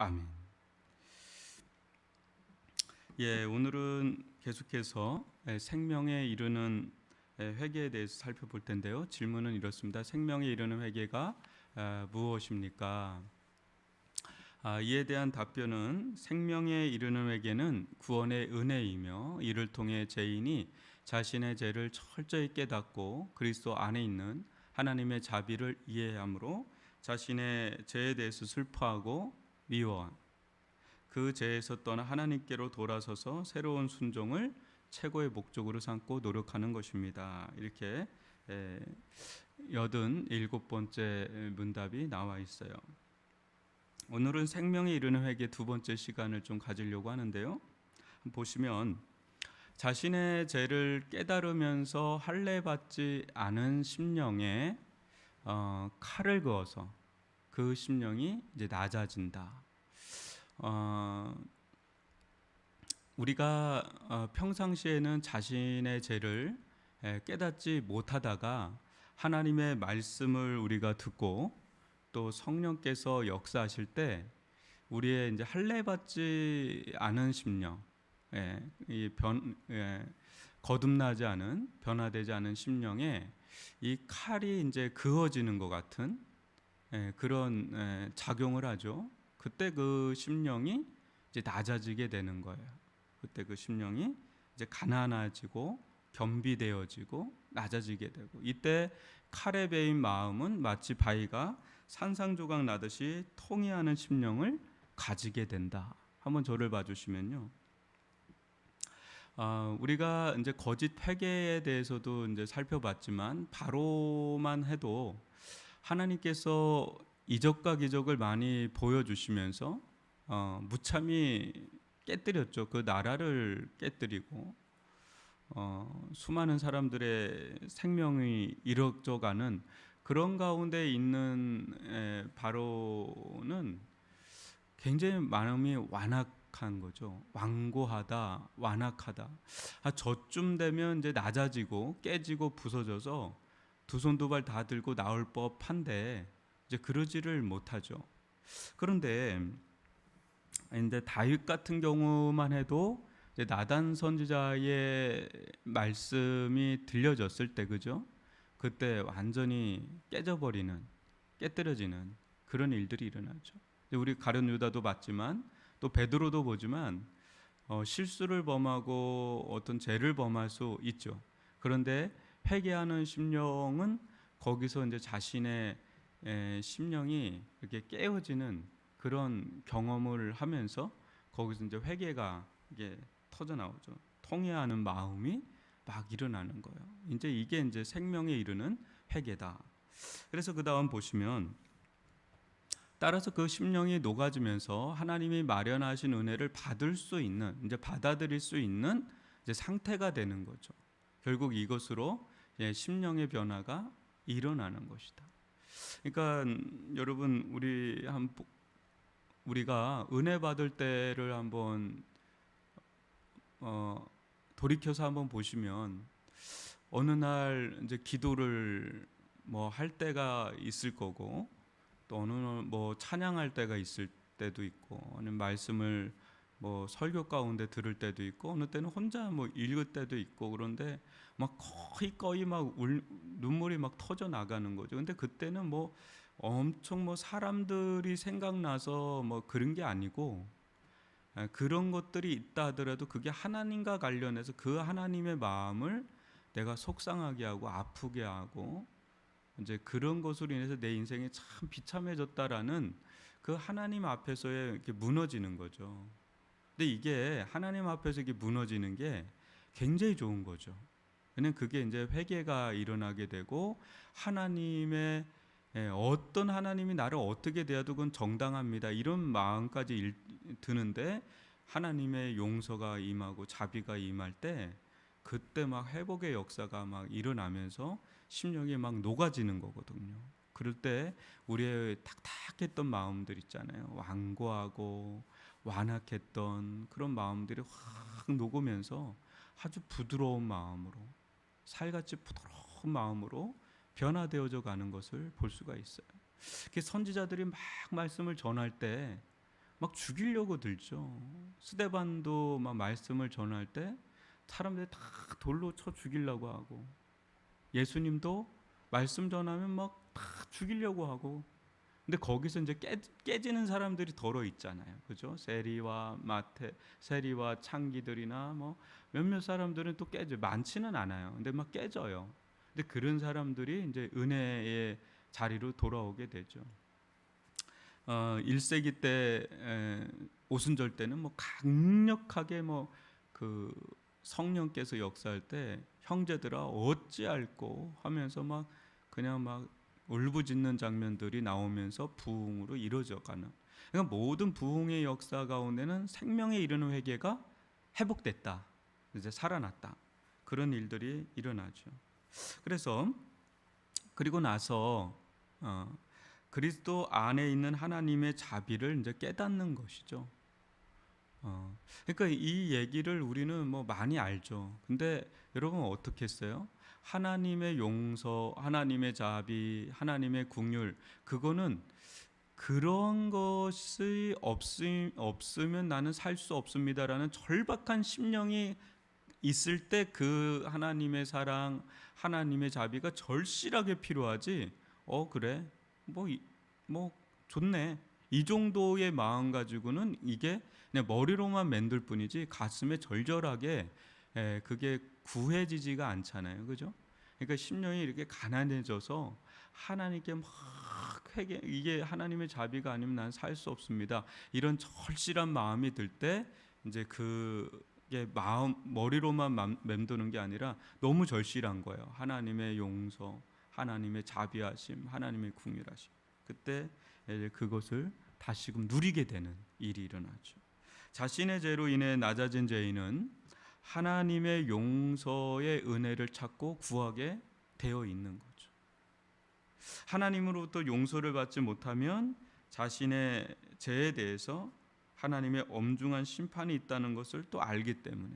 아멘. 오늘은 계속해서 생명에 이르는 회개에 대해서 살펴볼 텐데요. 질문은 이렇습니다. 생명에 이르는 회개가 무엇입니까? 이에 대한 답변은 생명에 이르는 회개는 구원의 은혜이며 이를 통해 죄인이 자신의 죄를 철저히 깨닫고 그리스도 안에 있는 하나님의 자비를 이해함으로 자신의 죄에 대해서 슬퍼하고 미워한 그 죄에서 떠나 하나님께로 돌아서서 새로운 순종을 최고의 목적으로 삼고 노력하는 것입니다. 이렇게 87번째 문답이 나와 있어요. 오늘은 생명에 이르는 회개 두 번째 시간을 좀 가지려고 하는데요. 보시면 자신의 죄를 깨달으면서 할례받지 않은 심령에 칼을 그어서 그 심령이 이제 낮아진다. 우리가 평상시에는 자신의 죄를 깨닫지 못하다가 하나님의 말씀을 우리가 듣고 또 성령께서 역사하실 때 우리의 이제 할례받지 않은 심령, 거듭나지 않은 변화되지 않은 심령에 이 칼이 이제 그어지는 것 같은 그런 작용을 하죠. 그때 그 심령이 이제 낮아지게 되는 거예요. 그때 그 심령이 이제 가난해지고 겸비되어지고 낮아지게 되고, 이때 칼에 베인 마음은 마치 바위가 산산조각 나듯이 통해하는 심령을 가지게 된다. 한번 저를 봐주시면요. 우리가 이제 거짓 회개에 대해서도 이제 살펴봤지만 바로만 해도 하나님께서 이적과 기적을 많이 보여주시면서 무참히 깨뜨렸죠. 그 나라를 깨뜨리고 수많은 사람들의 생명이 잃어져가는 그런 가운데 있는 바로는 굉장히 마음이 완악한 거죠. 완고하다, 완악하다. 저쯤 되면 이제 낮아지고 깨지고 부서져서 두 손 두 발 다 들고 나올 법한데 이제 그러지를 못하죠. 그런데 다윗 같은 경우만 해도 이제 나단 선지자의 말씀이 들려졌을 때, 그죠? 그때 완전히 깨져버리는, 깨뜨려지는 그런 일들이 일어나죠. 우리 가룟 유다도 봤지만 또 베드로도 보지만 실수를 범하고 어떤 죄를 범할 수 있죠. 그런데 회개하는 심령은 거기서 이제 자신의 심령이 이렇게 깨어지는 그런 경험을 하면서 거기서 이제 회개가 이게 터져 나오죠. 통회하는 마음이 막 일어나는 거예요. 이게 이제 생명에 이르는 회개다. 그래서 그 다음 보시면 따라서 그 심령이 녹아지면서 하나님이 마련하신 은혜를 받을 수 있는, 이제 받아들일 수 있는 이제 상태가 되는 거죠. 결국 이것으로 심령의 변화가 일어나는 것이다. 그러니까 여러분, 우리가 은혜 받을 때를 한번 돌이켜서 한번 보시면 어느 날 이제 기도를 뭐 할 때가 있을 거고, 또 어느 뭐 찬양할 때가 있을 때도 있고, 아니면 말씀을 뭐 설교 가운데 들을 때도 있고, 어느 때는 혼자 뭐 읽을 때도 있고, 그런데 막 거의 막 눈물이 막 터져 나가는 거죠. 근데 그때는 뭐 엄청 뭐 사람들이 생각나서 뭐 그런 게 아니고, 그런 것들이 있다 하더라도 그게 하나님과 관련해서 그 하나님의 마음을 내가 속상하게 하고 아프게 하고, 이제 그런 것으로 인해서 내 인생이 참 비참해졌다라는 그 하나님 앞에서의 이렇게 무너지는 거죠. 근데 이게 하나님 앞에서 이게 무너지는 게 굉장히 좋은 거죠. 그냥 그게 이제 회개가 일어나게 되고, 하나님의 어떤 하나님이 나를 어떻게 대해도 그건 정당합니다, 이런 마음까지 드는데 하나님의 용서가 임하고 자비가 임할 때 그때 막 회복의 역사가 막 일어나면서 심령이 막 녹아지는 거거든요. 그럴 때 우리의 탁탁했던 마음들 있잖아요. 완고하고 완악했던 그런 마음들이 확 녹으면서 아주 부드러운 마음으로, 살같이 부드러운 마음으로 변화되어져 가는 것을 볼 수가 있어요. 선지자들이 막 말씀을 전할 때 막 죽이려고 들죠. 스데반도 막 말씀을 전할 때 사람들이 다 돌로 쳐 죽이려고 하고, 예수님도 말씀 전하면 막 다 죽이려고 하고. 근데 거기서 이제 깨지는 사람들이 더러 있잖아요, 그죠? 세리와 창기들이나 뭐 몇몇 사람들은 또 깨져, 많지는 않아요. 근데 막 깨져요. 근데 그런 사람들이 이제 은혜의 자리로 돌아오게 되죠. 1세기 때 오순절 때는 뭐 강력하게 뭐 그 성령께서 역사할 때 형제들아 어찌할꼬 하면서 막 그냥 막 울부짖는 장면들이 나오면서 부흥으로 이루어져가는, 그러니까 모든 부흥의 역사 가운데는 생명에 이르는 회개가 회복됐다, 이제 살아났다, 그런 일들이 일어나죠. 그래서 그리고 나서 그리스도 안에 있는 하나님의 자비를 이제 깨닫는 것이죠. 그러니까 이 얘기를 우리는 뭐 많이 알죠. 근데 여러분 어떻게 했어요? 하나님의 용서, 하나님의 자비, 하나님의 긍휼, 그거는 그런 것이 없으면 나는 살 수 없습니다라는 절박한 심령이 있을 때 그 하나님의 사랑, 하나님의 자비가 절실하게 필요하지. 그래, 뭐 좋네, 이 정도의 마음 가지고는 이게 그냥 머리로만 만들 뿐이지 가슴에 절절하게 그게 구해지지가 않잖아요, 그죠? 그러니까 심령이 이렇게 가난해져서 하나님께 막 회개, 이게 하나님의 자비가 아니면 난 살 수 없습니다, 이런 절실한 마음이 들 때 이제 그게 머리로만 맴도는 게 아니라 너무 절실한 거예요. 하나님의 용서, 하나님의 자비하심, 하나님의 긍휼하심. 그때 그것을 다시금 누리게 되는 일이 일어나죠. 자신의 죄로 인해 낮아진 죄인은 하나님의 용서의 은혜를 찾고 구하게 되어 있는 거죠. 하나님으로부터 용서를 받지 못하면 자신의 죄에 대해서 하나님의 엄중한 심판이 있다는 것을 또 알기 때문에,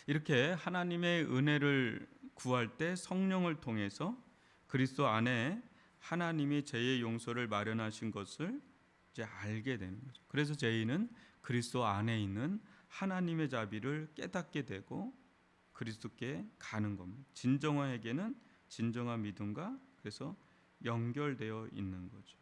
이렇게 하나님의 은혜를 구할 때 성령을 통해서 그리스도 안에 하나님이 죄의 용서를 마련하신 것을 이제 알게 되는 거죠. 그래서 죄인은 그리스도 안에 있는 하나님의 자비를 깨닫게 되고 그리스도께 가는 겁니다. 진정한 회개는 진정한 믿음과 그래서 연결되어 있는 거죠.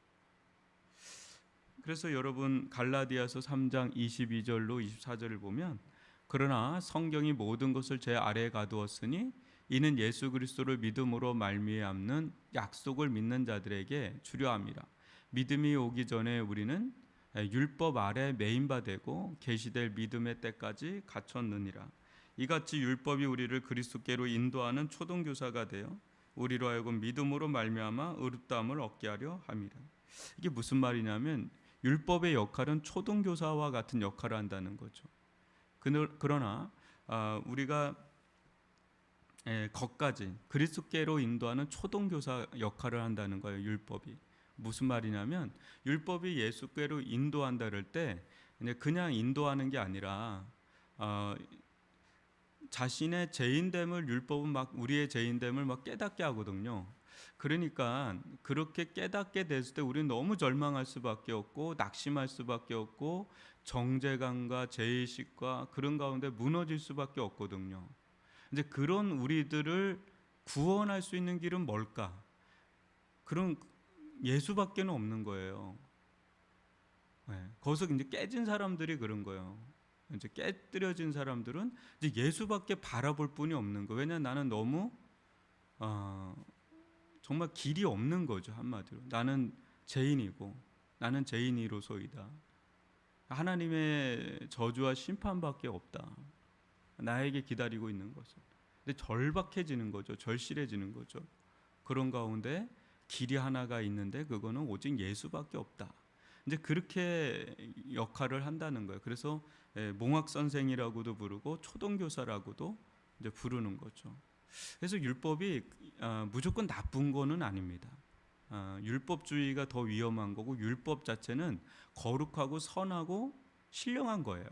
그래서 여러분 갈라디아서 3장 22절로 24절을 보면, 그러나 성경이 모든 것을 제 아래에 가두었으니 이는 예수 그리스도를 믿음으로 말미암는 약속을 믿는 자들에게 주려함이라. 믿음이 오기 전에 우리는 율법 아래 매인 바 되고 계시될 믿음의 때까지 갇혔느니라. 이같이 율법이 우리를 그리스도께로 인도하는 초등교사가 되어 우리로 하여금 믿음으로 말미암아 의롭다함을 얻게 하려 함이라. 이게 무슨 말이냐면 율법의 역할은 초등교사와 같은 역할을 한다는 거죠. 그러나 우리가 거까지 그리스도께로 인도하는 초등교사 역할을 한다는 거예요. 율법이 무슨 말이냐면, 율법이 예수께로 인도한다 그럴 때 그냥 인도하는 게 아니라 자신의 죄인됨을, 율법은 막 우리의 죄인됨을 막 깨닫게 하거든요. 그러니까 그렇게 깨닫게 됐을 때 우리는 너무 절망할 수밖에 없고 낙심할 수밖에 없고 정죄감과 죄의식과 그런 가운데 무너질 수밖에 없거든요. 이제 그런 우리들을 구원할 수 있는 길은 뭘까? 그런 예수밖에는 없는 거예요. 거기서 이제 깨진 사람들이 그런 거예요. 이제 깨뜨려진 사람들은 이제 예수밖에 바라볼 뿐이 없는 거예요. 왜냐, 나는 너무 정말 길이 없는 거죠. 한마디로 나는 죄인이고 나는 죄인이로소이다. 하나님의 저주와 심판밖에 없다. 나에게 기다리고 있는 것은. 근데 절박해지는 거죠. 절실해지는 거죠. 그런 가운데 길이 하나가 있는데 그거는 오직 예수밖에 없다. 이제 그렇게 역할을 한다는 거예요. 그래서 몽학 선생이라고도 부르고 초등교사라고도 이제 부르는 거죠. 그래서 율법이 무조건 나쁜 거는 아닙니다. 율법주의가 더 위험한 거고, 율법 자체는 거룩하고 선하고 신령한 거예요.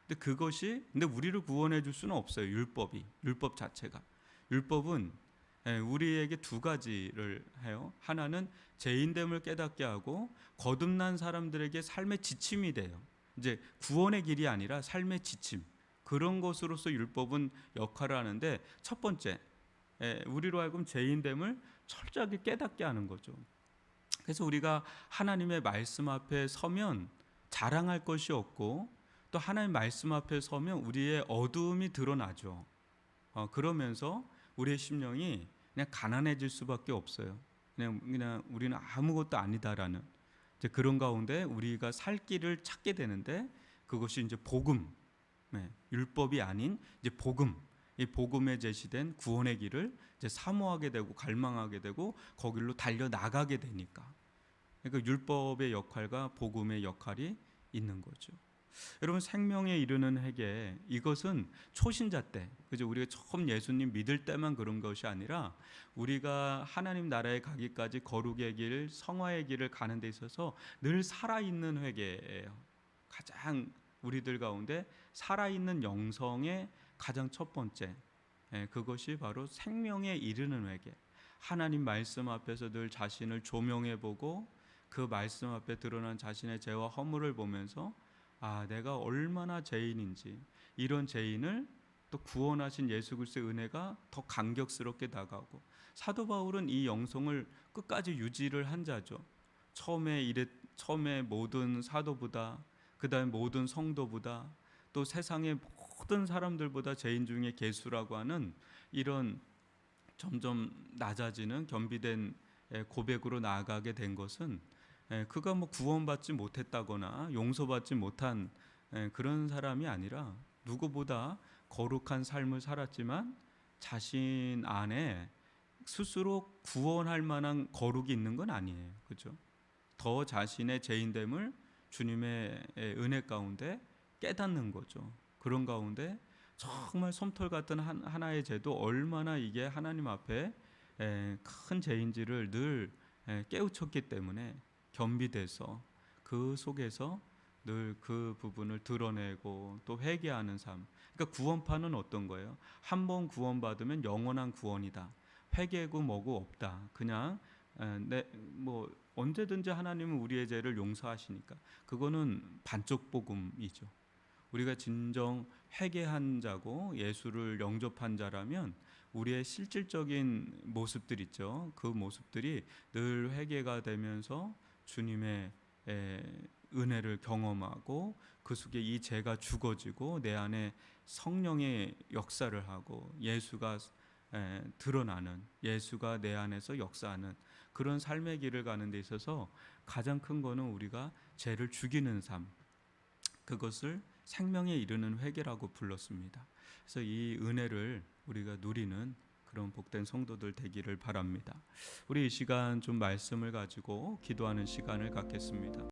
근데 우리를 구원해 줄 수는 없어요. 율법 자체가. 율법은 우리에게 두 가지를 해요. 하나는 죄인됨을 깨닫게 하고 거듭난 사람들에게 삶의 지침이 돼요. 이제 구원의 길이 아니라 삶의 지침. 그런 것으로서 율법은 역할을 하는데, 첫 번째, 우리로 하여금 죄인됨을 철저하게 깨닫게 하는 거죠. 그래서 우리가 하나님의 말씀 앞에 서면 자랑할 것이 없고, 또 하나님 말씀 앞에 서면 우리의 어두움이 드러나죠. 그러면서 우리의 심령이 그냥 가난해질 수밖에 없어요. 그냥 우리는 아무것도 아니다라는 이제 그런 가운데 우리가 살 길을 찾게 되는데, 그것이 이제 복음, 율법이 아닌 이제 복음, 이 복음에 제시된 구원의 길을 이제 사모하게 되고 갈망하게 되고 거길로 달려 나가게 되니까, 그러니까 율법의 역할과 복음의 역할이 있는 거죠. 여러분, 생명에 이르는 회개, 이것은 초신자 때, 그죠? 우리가 처음 예수님 믿을 때만 그런 것이 아니라 우리가 하나님 나라에 가기까지 거룩의 길, 성화의 길을 가는 데 있어서 늘 살아있는 회개예요. 가장 우리들 가운데 살아있는 영성의 가장 첫 번째, 그것이 바로 생명에 이르는 회개. 하나님 말씀 앞에서 늘 자신을 조명해보고 그 말씀 앞에 드러난 자신의 죄와 허물을 보면서 내가 얼마나 죄인인지, 이런 죄인을 또 구원하신 예수 그리스도의 은혜가 더 감격스럽게 다가오고, 사도 바울은 이 영성을 끝까지 유지를 한 자죠. 처음에 모든 사도보다, 그다음에 모든 성도보다, 또 세상의 모든 사람들보다 죄인 중에 괴수라고 하는 이런 점점 낮아지는 겸비된 고백으로 나아가게 된 것은, 그가 뭐 구원받지 못했다거나 용서받지 못한 그런 사람이 아니라, 누구보다 거룩한 삶을 살았지만 자신 안에 스스로 구원할 만한 거룩이 있는 건 아니에요. 그렇죠? 더 자신의 죄인됨을 주님의 은혜 가운데 깨닫는 거죠. 그런 가운데 정말 솜털 같은 하나의 죄도 얼마나 이게 하나님 앞에 큰 죄인지를 늘 깨우쳤기 때문에 겸비돼서 그 속에서 늘 그 부분을 드러내고 또 회개하는 삶. 그러니까 구원파는 어떤 거예요? 한 번 구원받으면 영원한 구원이다. 회개고 뭐고 없다. 그냥 뭐 언제든지 하나님은 우리의 죄를 용서하시니까. 그거는 반쪽 복음이죠. 우리가 진정 회개한 자고 예수를 영접한 자라면 우리의 실질적인 모습들 있죠. 그 모습들이 늘 회개가 되면서 주님의 은혜를 경험하고, 그 속에 이 죄가 죽어지고 내 안에 성령의 역사를 하고 예수가 드러나는, 예수가 내 안에서 역사하는 그런 삶의 길을 가는 데 있어서 가장 큰 거는 우리가 죄를 죽이는 삶, 그것을 생명에 이르는 회개라고 불렀습니다. 그래서 이 은혜를 우리가 누리는 그런 복된 성도들 되기를 바랍니다. 우리 이 시간 좀 말씀을 가지고 기도하는 시간을 갖겠습니다.